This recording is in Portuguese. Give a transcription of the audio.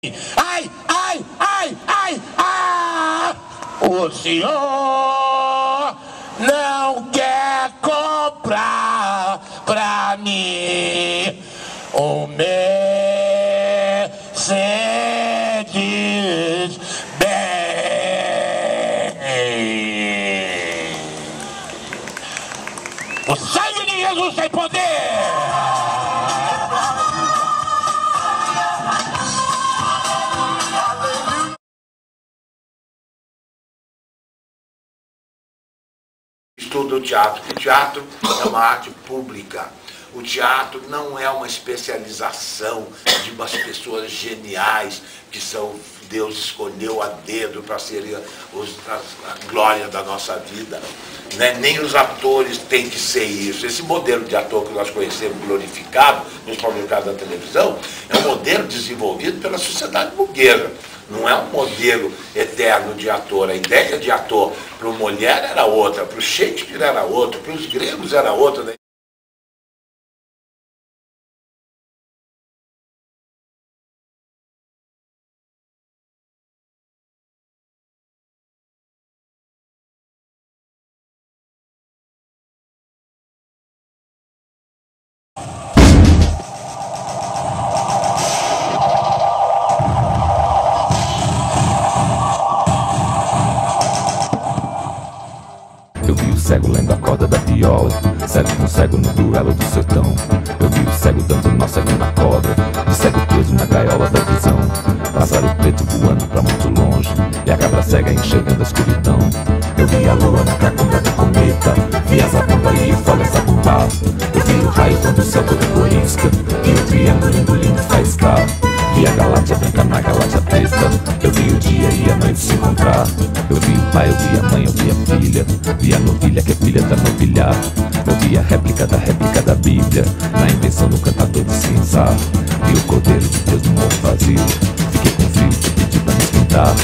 Ai, ai, ai, ai, ai! O senhor não quer comprar pra mim um Mercedes Benz. O sangue de Jesus tem poder! Estudo o teatro. O teatro é uma arte pública. O teatro não é uma especialização de umas pessoas geniais que Deus escolheu a dedo para serem a glória da nossa vida. Né? Nem os atores têm que ser isso. Esse modelo de ator que nós conhecemos glorificado nos mercados da televisão é um modelo desenvolvido pela sociedade burguesa. Não é um modelo eterno de ator. A ideia de ator para o Molière era outra, para o Shakespeare era outra, para os gregos era outra. Né? Eu vi o cego lendo a corda da viola, cego com cego no duelo do sertão. Eu vi o cego dando nó cego na corda, de cego preso na gaiola da visão. Pássaro preto voando pra muito longe, e a cabra cega enxergando a escuridão. Eu vi a lua na cacunda do cometa, vi as abamba e o folha sabumbar. Eu vi o raio quando o céu todo corisca, vi o triângulo engolindo faiscar. Vi a galáxia branca na galáxia preta, eu vi o dia e a noite se encontrar. Eu vi o pai, eu vi a mãe, eu vi a filha, vi a novilha que é filha da novilhar. Eu vi a réplica da Bíblia, na invenção do cantador de cinza. Vi o cordeiro de Deus no morro vazio, fiquei com frio, pedi pra me esquentar.